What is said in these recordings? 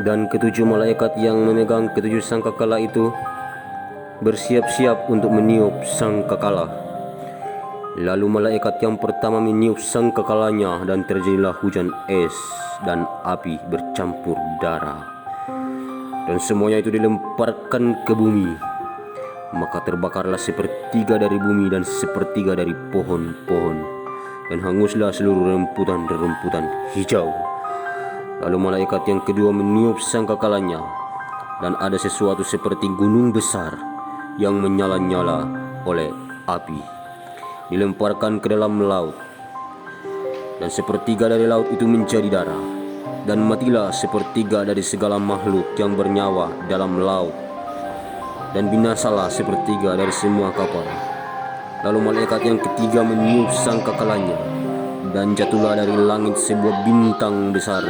Dan ketujuh malaikat yang memegang ketujuh sangkakala itu bersiap-siap untuk meniup sangkakala. Lalu malaikat yang pertama meniup sangkakalanya, dan terjadilah hujan es dan api bercampur darah, dan semuanya itu dilemparkan ke bumi. Maka terbakarlah sepertiga dari bumi dan sepertiga dari pohon-pohon, dan hanguslah seluruh remputan-remputan hijau. Lalu malaikat yang kedua meniup sangkakalanya, dan ada sesuatu seperti gunung besar yang menyala-nyala oleh api dilemparkan ke dalam laut, dan sepertiga dari laut itu menjadi darah, dan matilah sepertiga dari segala makhluk yang bernyawa dalam laut, dan binasalah sepertiga dari semua kapal. Lalu malaikat yang ketiga meniup sangkakalanya, dan jatuhlah dari langit sebuah bintang besar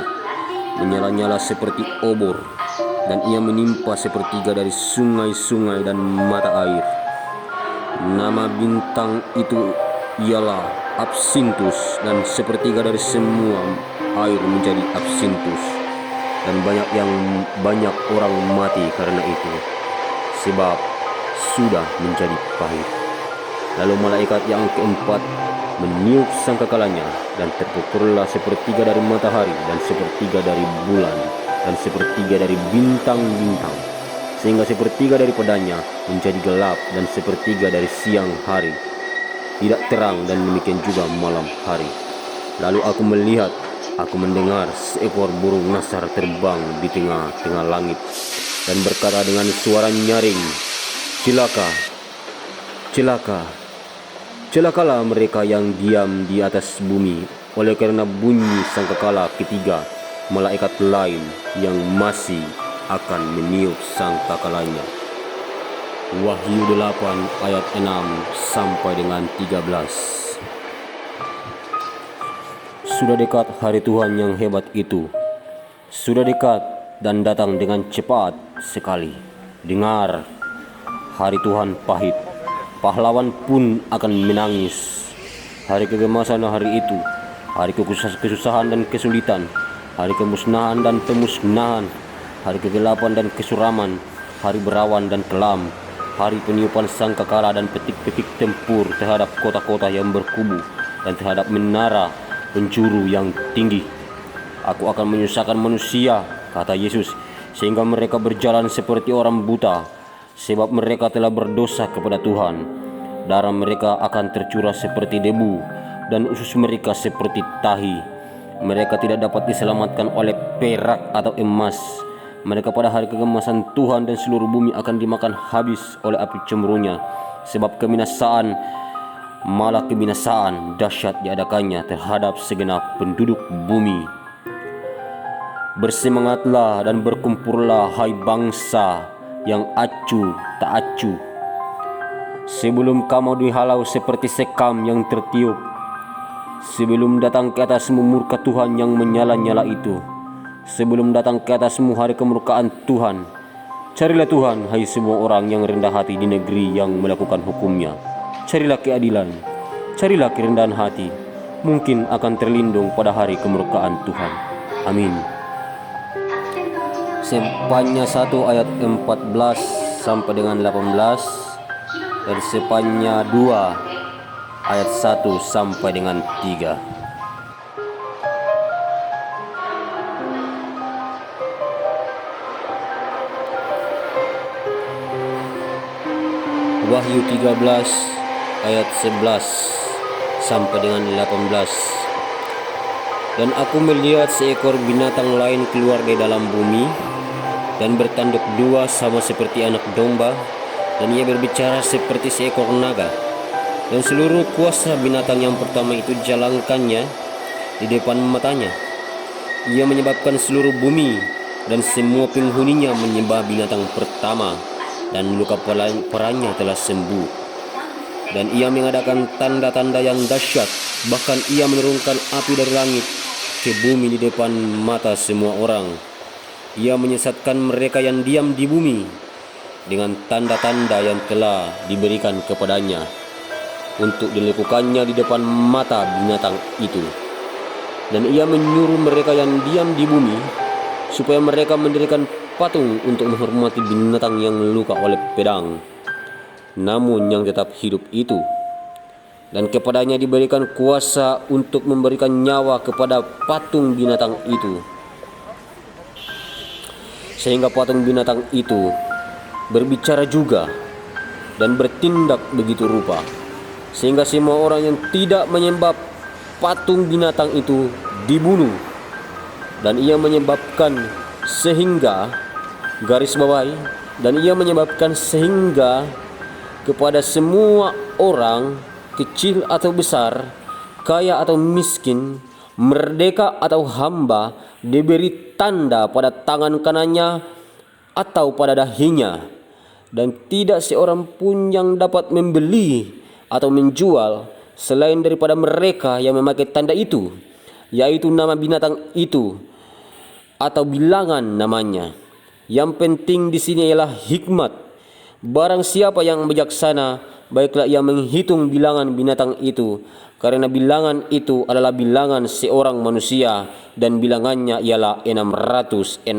menyala-nyala seperti obor, dan ia menimpa sepertiga dari sungai-sungai dan mata air. Nama bintang itu ialah Absintus, dan sepertiga dari semua air menjadi Absintus, dan banyak orang mati karena itu, sebab sudah menjadi pahit. Lalu malaikat yang keempat meniup sangkakalanya, dan terpukullah sepertiga dari matahari, dan sepertiga dari bulan, dan sepertiga dari bintang-bintang, sehingga sepertiga daripadanya menjadi gelap, dan sepertiga dari siang hari tidak terang, dan demikian juga malam hari. Lalu aku mendengar seekor burung nasar terbang di tengah-tengah langit, dan berkata dengan suara nyaring, "Celaka, celaka, celakalah mereka yang diam di atas bumi, oleh karena bunyi sangkakala ketiga malaikat lain yang masih akan meniup sangkakalanya." Wahyu 8 ayat 6 sampai dengan 13. Sudah dekat hari Tuhan yang hebat itu. Sudah dekat dan datang dengan cepat sekali. Dengar, hari Tuhan pahit. Pahlawan pun akan menangis. Hari kegemasan hari itu, hari kesusahan dan kesulitan, hari kemusnahan dan pemusnahan, hari kegelapan dan kesuraman, hari berawan dan kelam, hari peniupan sangkakala dan petik-petik tempur terhadap kota-kota yang berkubu dan terhadap menara penjuru yang tinggi. Aku akan menyusahkan manusia, kata Yesus, sehingga mereka berjalan seperti orang buta, sebab mereka telah berdosa kepada Tuhan. Darah mereka akan tercurah seperti debu, dan usus mereka seperti tahi. Mereka tidak dapat diselamatkan oleh perak atau emas. Mereka pada hari kegemasan Tuhan dan seluruh bumi akan dimakan habis oleh api cemburunya, sebab malah kebinasaan dahsyat diadakannya terhadap segenap penduduk bumi. Bersemangatlah dan berkumpullah, hai bangsa yang acuh tak acuh, sebelum kamu dihalau seperti sekam yang tertiup, sebelum datang ke atasmu murka Tuhan yang menyala-nyala itu, sebelum datang ke atasmu hari kemurkaan Tuhan. Carilah Tuhan, hai semua orang yang rendah hati di negeri yang melakukan hukumnya. Carilah keadilan, carilah kerendahan hati, mungkin akan terlindung pada hari kemurkaan Tuhan. Amin. Sepanjang 1 ayat 14 sampai dengan 18, dan sepanjang 2 ayat 1 sampai dengan 3. Wahyu 13 ayat 11 sampai dengan 18. Dan aku melihat seekor binatang lain keluar dari dalam bumi, dan bertanduk dua sama seperti anak domba, dan ia berbicara seperti seekor naga. Dan seluruh kuasa binatang yang pertama itu dijalankannya di depan matanya. Ia menyebabkan seluruh bumi dan semua penghuninya menyembah binatang pertama, dan luka parahnya telah sembuh. Dan ia mengadakan tanda-tanda yang dahsyat, bahkan ia menurunkan api dari langit ke bumi di depan mata semua orang. Ia menyesatkan mereka yang diam di bumi dengan tanda-tanda yang telah diberikan kepadanya, untuk dilakukannya di depan mata binatang itu. Dan ia menyuruh mereka yang diam di bumi supaya mereka mendirikan patung untuk menghormati binatang yang luka oleh pedang, namun yang tetap hidup itu. Dan kepadanya diberikan kuasa untuk memberikan nyawa kepada patung binatang itu, sehingga patung binatang itu berbicara juga dan bertindak begitu rupa, sehingga semua orang yang tidak menyembah patung binatang itu dibunuh. Dan ia menyebabkan sehingga sehingga kepada semua orang, kecil atau besar, kaya atau miskin, merdeka atau hamba, diberi tanda pada tangan kanannya atau pada dahinya, dan tidak seorang pun yang dapat membeli atau menjual selain daripada mereka yang memakai tanda itu, yaitu nama binatang itu atau bilangan namanya. Yang penting di sini ialah hikmat. Barang siapa yang bijaksana, baiklah ia menghitung bilangan binatang itu, karena bilangan itu adalah bilangan seorang manusia, dan bilangannya ialah 666.